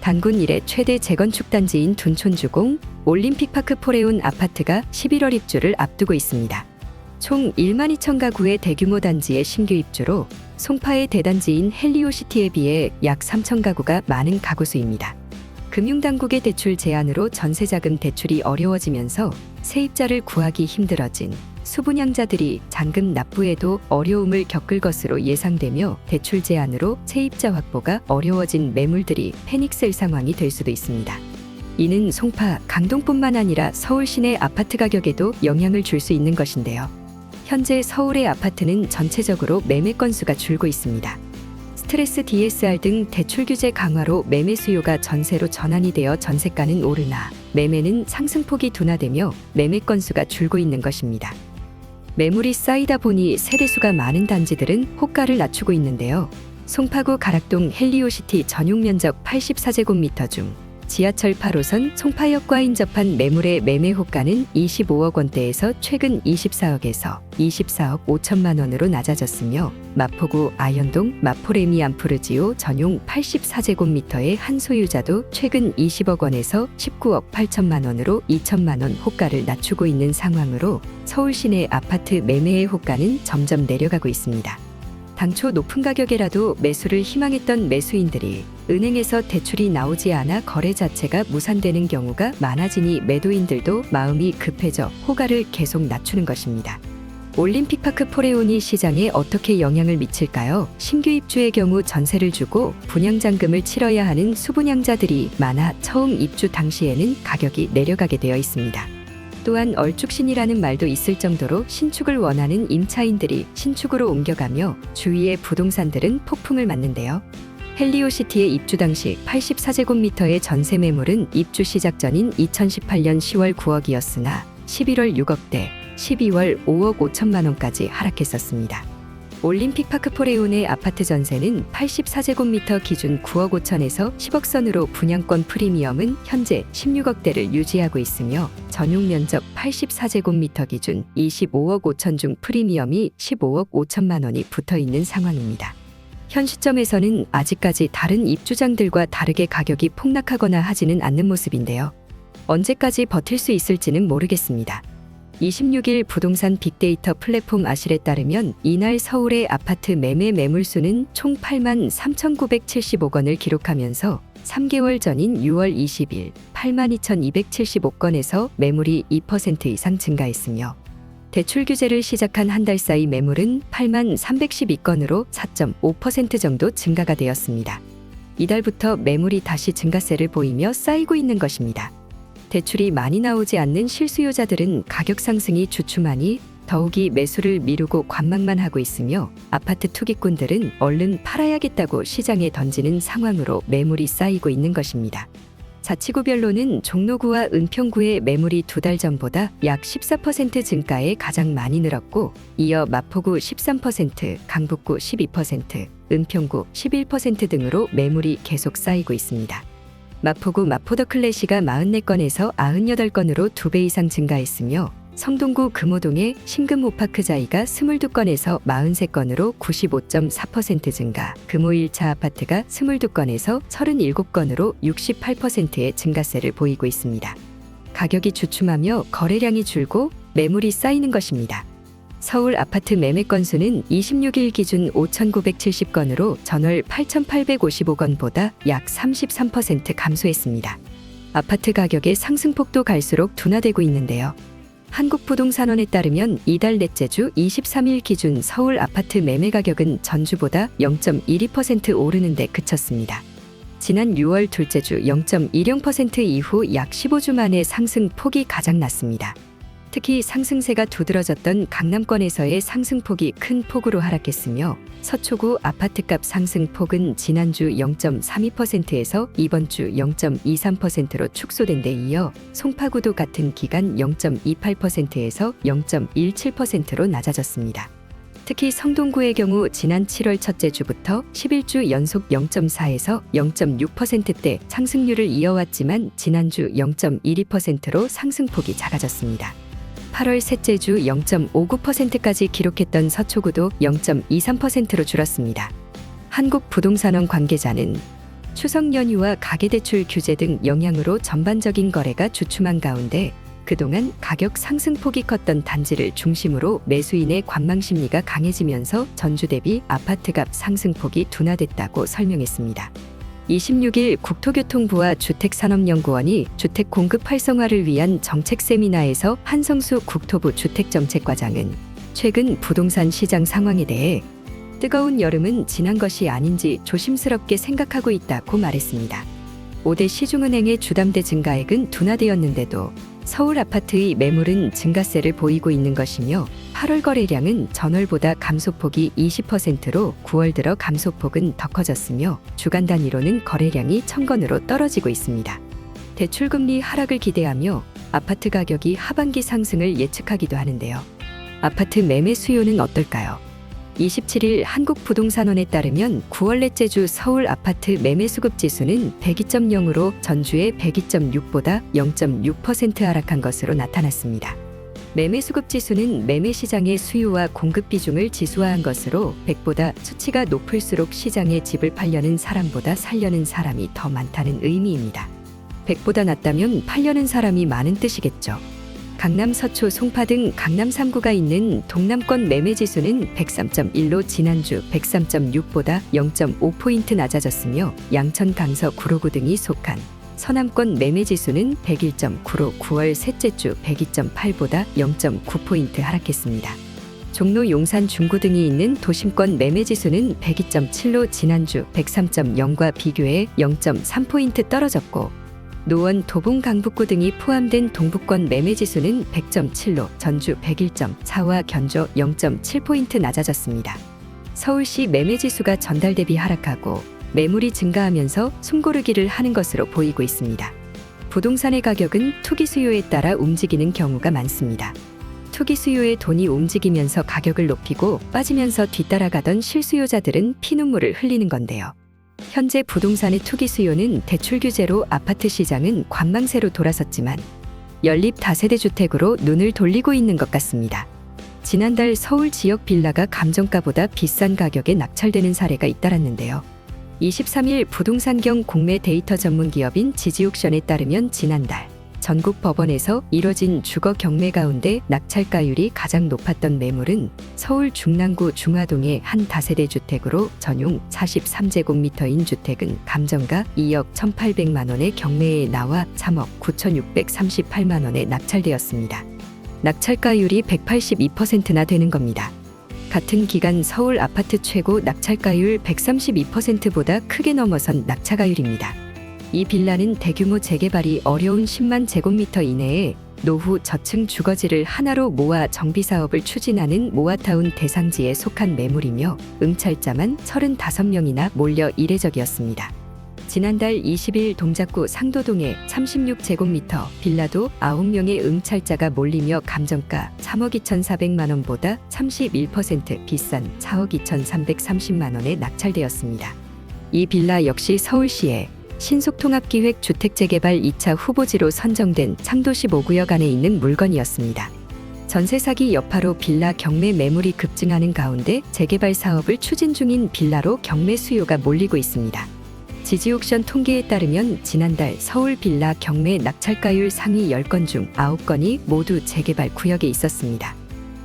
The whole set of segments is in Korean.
단군 이래 최대 재건축 단지인 둔촌주공 올림픽파크 포레온 아파트가 11월 입주를 앞두고 있습니다. 총 1만 2천 가구의 대규모 단지의 신규 입주로 송파의 대단지인 헬리오시티에 비해 약 3천 가구가 많은 가구 수입니다. 금융당국의 대출 제한으로 전세자금 대출이 어려워지면서 세입자를 구하기 힘들어진 수분양자들이 잔금 납부에도 어려움을 겪을 것으로 예상되며 대출 제한으로 세입자 확보가 어려워진 매물들이 패닉셀 상황이 될 수도 있습니다. 이는 송파, 강동뿐만 아니라 서울 시내 아파트 가격에도 영향을 줄 수 있는 것인데요. 현재 서울의 아파트는 전체적으로 매매 건수가 줄고 있습니다. 스트레스 DSR 등 대출 규제 강화로 매매 수요가 전세로 전환이 되어 전세가는 오르나 매매는 상승폭이 둔화되며 매매 건수가 줄고 있는 것입니다. 매물이 쌓이다 보니 세대수가 많은 단지들은 호가를 낮추고 있는데요. 송파구 가락동 헬리오시티 전용 면적 84제곱미터 중 지하철 8호선 송파역과 인접한 매물의 매매 호가는 25억 원대에서 최근 24억에서 24억 5천만 원으로 낮아졌으며 마포구 아현동 마포레미 암프르지오 전용 84제곱미터의 한 소유자도 최근 20억 원에서 19억 8천만 원으로 2천만 원 호가를 낮추고 있는 상황으로 서울 시내 아파트 매매의 호가는 점점 내려가고 있습니다. 당초 높은 가격에라도 매수를 희망했던 매수인들이 은행에서 대출이 나오지 않아 거래 자체가 무산되는 경우가 많아지니 매도인들도 마음이 급해져 호가를 계속 낮추는 것입니다. 올림픽파크 포레온이 시장에 어떻게 영향을 미칠까요? 신규 입주의 경우 전세를 주고 분양잔금을 치러야 하는 수분양자들이 많아 처음 입주 당시에는 가격이 내려가게 되어 있습니다. 또한 얼죽신이라는 말도 있을 정도로 신축을 원하는 임차인들이 신축으로 옮겨가며 주위의 부동산들은 폭풍을 맞는데요. 헬리오시티에 입주 당시 84제곱미터의 전세 매물은 입주 시작 전인 2018년 10월 9억이었으나 11월 6억대, 12월 5억 5천만 원까지 하락했었습니다. 올림픽파크 포레온의 아파트 전세는 84제곱미터 기준 9억 5천에서 10억 선으로 분양권 프리미엄은 현재 16억대를 유지하고 있으며 전용 면적 84제곱미터 기준 25억 5천 중 프리미엄이 15억 5천만 원이 붙어 있는 상황입니다. 현 시점에서는 아직까지 다른 입주장들과 다르게 가격이 폭락하거나 하지는 않는 모습인데요. 언제까지 버틸 수 있을지는 모르겠습니다. 26일 부동산 빅데이터 플랫폼 아실에 따르면 이날 서울의 아파트 매매 매물수는 총 8만 3,975건을 기록하면서 3개월 전인 6월 20일 8만 2,275건에서 매물이 2% 이상 증가했으며 대출 규제를 시작한 한 달 사이 매물은 8만 312건으로 4.5% 정도 증가가 되었습니다. 이달부터 매물이 다시 증가세를 보이며 쌓이고 있는 것입니다. 대출이 많이 나오지 않는 실수요자들은 가격 상승이 주춤하니 더욱이 매수를 미루고 관망만 하고 있으며 아파트 투기꾼들은 얼른 팔아야겠다고 시장에 던지는 상황으로 매물이 쌓이고 있는 것입니다. 자치구별로는 종로구와 은평구의 매물이 2달 전보다 약 14% 증가에 가장 많이 늘었고 이어 마포구 13%, 강북구 12%, 은평구 11% 등으로 매물이 계속 쌓이고 있습니다. 마포구 마포더클래시가 44건에서 98건으로 2배 이상 증가했으며 성동구 금호동의 신금호파크자이가 22건에서 43건으로 95.4% 증가, 금호 1차 아파트가 22건에서 37건으로 68%의 증가세를 보이고 있습니다. 가격이 주춤하며 거래량이 줄고 매물이 쌓이는 것입니다. 서울 아파트 매매 건수는 26일 기준 5,970건으로 전월 8,855건보다 약 33% 감소했습니다. 아파트 가격의 상승폭도 갈수록 둔화되고 있는데요. 한국부동산원에 따르면 이달 넷째 주 23일 기준 서울 아파트 매매 가격은 전주보다 0.12% 오르는 데 그쳤습니다. 지난 6월 둘째 주 0.10% 이후 약 15주 만에 상승폭이 가장 났습니다. 특히 상승세가 두드러졌던 강남권에서의 상승폭이 큰 폭으로 하락했으며 서초구 아파트값 상승폭은 지난주 0.32%에서 이번 주 0.23%로 축소된 데 이어 송파구도 같은 기간 0.28%에서 0.17%로 낮아졌습니다. 특히 성동구의 경우 지난 7월 첫째 주부터 11주 연속 0.4에서 0.6%대 상승률을 이어왔지만 지난주 0.12%로 상승폭이 작아졌습니다. 8월 셋째 주 0.59%까지 기록했던 서초구도 0.23%로 줄었습니다. 한국부동산원 관계자는 추석 연휴와 가계대출 규제 등 영향으로 전반적인 거래가 주춤한 가운데 그동안 가격 상승폭이 컸던 단지를 중심으로 매수인의 관망 심리가 강해지면서 전주 대비 아파트값 상승폭이 둔화됐다고 설명했습니다. 26일 국토교통부와 주택산업연구원이 주택 공급 활성화를 위한 정책 세미나에서 한성수 국토부 주택정책과장은 최근 부동산 시장 상황에 대해 뜨거운 여름은 지난 것이 아닌지 조심스럽게 생각하고 있다고 말했습니다. 5대 시중은행의 주담대 증가액은 둔화되었는데도 서울 아파트의 매물은 증가세를 보이고 있는 것이며 8월 거래량은 전월보다 감소폭이 20%로 9월 들어 감소폭은 더 커졌으며 주간 단위로는 거래량이 1000건으로 떨어지고 있습니다. 대출금리 하락을 기대하며 아파트 가격이 하반기 상승을 예측하기도 하는데요. 아파트 매매 수요는 어떨까요? 27일 한국부동산원에 따르면 9월 넷째 주 서울 아파트 매매 수급 지수는 102.0으로 전주의 102.6보다 0.6% 하락한 것으로 나타났습니다. 매매 수급 지수는 매매 시장의 수요와 공급 비중을 지수화한 것으로 100보다 수치가 높을수록 시장에 집을 팔려는 사람보다 살려는 사람이 더 많다는 의미입니다. 100보다 낮다면 팔려는 사람이 많은 뜻이겠죠. 강남 서초 송파 등 강남 3구가 있는 동남권 매매지수는 103.1로 지난주 103.6보다 0.5포인트 낮아졌으며 양천 강서 구로구 등이 속한 서남권 매매지수는 101.9로 9월 셋째 주 102.8보다 0.9포인트 하락했습니다. 종로 용산 중구 등이 있는 도심권 매매지수는 102.7로 지난주 103.0과 비교해 0.3포인트 떨어졌고 노원, 도봉, 강북구 등이 포함된 동북권 매매지수는 100.7로 전주 101.4와 견조 0.7포인트 낮아졌습니다. 서울시 매매지수가 전달 대비 하락하고 매물이 증가하면서 숨고르기를 하는 것으로 보이고 있습니다. 부동산의 가격은 투기 수요에 따라 움직이는 경우가 많습니다. 투기 수요에 돈이 움직이면서 가격을 높이고 빠지면서 뒤따라가던 실수요자들은 피눈물을 흘리는 건데요. 현재 부동산의 투기 수요는 대출 규제로 아파트 시장은 관망세로 돌아섰지만 연립 다세대 주택으로 눈을 돌리고 있는 것 같습니다. 지난달 서울 지역 빌라가 감정가보다 비싼 가격에 낙찰되는 사례가 잇따랐는데요. 23일 부동산경 공매 데이터 전문 기업인 지지옥션에 따르면 지난달 전국 법원에서 이뤄진 주거 경매 가운데 낙찰가율이 가장 높았던 매물은 서울 중랑구 중화동의 한 다세대 주택으로 전용 43제곱미터인 주택은 감정가 2억 1,800만 원의 경매에 나와 3억 9,638만 원에 낙찰되었습니다. 낙찰가율이 182%나 되는 겁니다. 같은 기간 서울 아파트 최고 낙찰가율 132%보다 크게 넘어선 낙찰가율입니다. 이 빌라는 대규모 재개발이 어려운 10만 제곱미터 이내에 노후 저층 주거지를 하나로 모아 정비사업을 추진하는 모아타운 대상지에 속한 매물이며 응찰자만 35명이나 몰려 이례적이었습니다. 지난달 20일 동작구 상도동의 36제곱미터 빌라도 9명의 응찰자가 몰리며 감정가 3억 2,400만 원보다 31% 비싼 4억 2,330만 원에 낙찰되었습니다. 이 빌라 역시 서울시에 신속통합기획 주택재개발 2차 후보지로 선정된 창도시 5구역 안에 있는 물건이었습니다. 전세 사기 여파로 빌라 경매 매물이 급증하는 가운데 재개발 사업을 추진 중인 빌라로 경매 수요가 몰리고 있습니다. 지지옥션 통계에 따르면 지난달 서울 빌라 경매 낙찰가율 상위 10건 중 9건이 모두 재개발 구역에 있었습니다.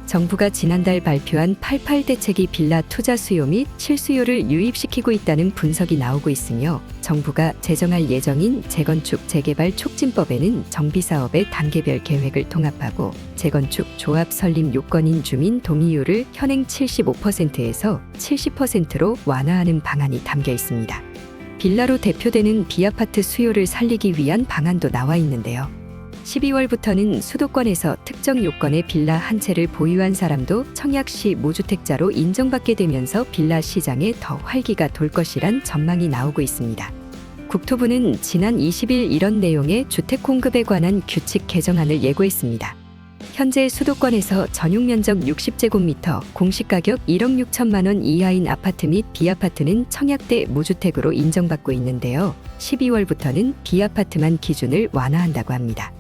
정부가 지난달 발표한 88 대책이 빌라 투자 수요 및 실수요를 유입시키고 있다는 분석이 나오고 있으며 정부가 제정할 예정인 재건축 재개발 촉진법에는 정비사업의 단계별 계획을 통합하고 재건축 조합 설립 요건인 주민 동의율을 현행 75%에서 70%로 완화하는 방안이 담겨 있습니다. 빌라로 대표되는 비아파트 수요를 살리기 위한 방안도 나와 있는데요. 12월부터는 수도권에서 특정 요건의 빌라 한 채를 보유한 사람도 청약시 무주택자로 인정받게 되면서 빌라 시장에 더 활기가 돌 것이란 전망이 나오고 있습니다. 국토부는 지난 20일 이런 내용의 주택 공급에 관한 규칙 개정안을 예고했습니다. 현재 수도권에서 전용 면적 60제곱미터, 공시가격 1억 6천만 원 이하인 아파트 및 비아파트는 청약대 무주택으로 인정받고 있는데요. 12월부터는 비아파트만 기준을 완화한다고 합니다.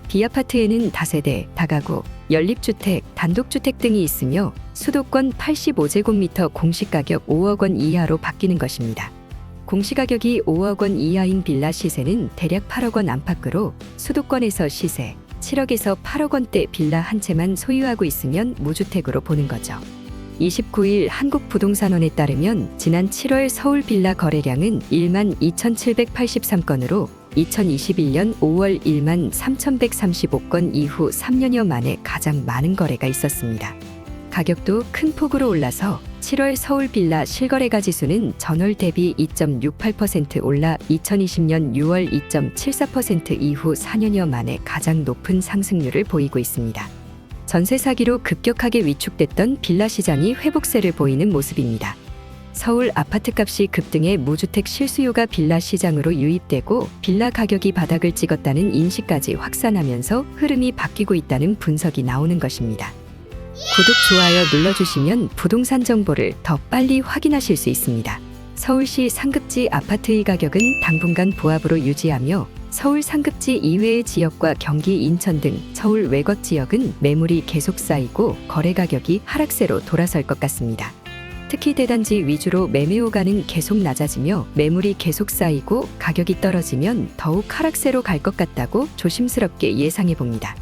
비아파트에는 다세대, 다가구, 연립주택, 단독주택 등이 있으며 수도권 85제곱미터 공시가격 5억 원 이하로 바뀌는 것입니다. 공시가격이 5억 원 이하인 빌라 시세는 대략 8억 원 안팎으로 수도권에서 시세 7억에서 8억 원대 빌라 한 채만 소유하고 있으면 무주택으로 보는 거죠. 29일 한국부동산원에 따르면 지난 7월 서울 빌라 거래량은 1만 2,783건으로 2021년 5월 1만 3,135건 이후 3년여 만에 가장 많은 거래가 있었습니다. 가격도 큰 폭으로 올라서 7월 서울 빌라 실거래가 지수는 전월 대비 2.68% 올라 2020년 6월 2.74% 이후 4년여 만에 가장 높은 상승률을 보이고 있습니다. 전세 사기로 급격하게 위축됐던 빌라 시장이 회복세를 보이는 모습입니다. 서울 아파트값이 급등해 무주택 실수요가 빌라 시장으로 유입되고 빌라 가격이 바닥을 찍었다는 인식까지 확산하면서 흐름이 바뀌고 있다는 분석이 나오는 것입니다. 구독, 좋아요 눌러주시면 부동산 정보를 더 빨리 확인하실 수 있습니다. 서울시 상급지 아파트의 가격은 당분간 보합으로 유지하며 서울 상급지 이외의 지역과 경기, 인천 등 서울 외곽 지역은 매물이 계속 쌓이고 거래 가격이 하락세로 돌아설 것 같습니다. 특히 대단지 위주로 매매 호가는 계속 낮아지며 매물이 계속 쌓이고 가격이 떨어지면 더욱 하락세로 갈 것 같다고 조심스럽게 예상해 봅니다.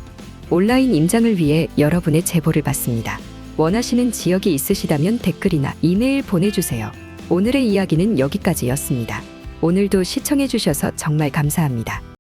온라인 임장을 위해 여러분의 제보를 받습니다. 원하시는 지역이 있으시다면 댓글이나 이메일 보내주세요. 오늘의 이야기는 여기까지였습니다. 오늘도 시청해 주셔서 정말 감사합니다.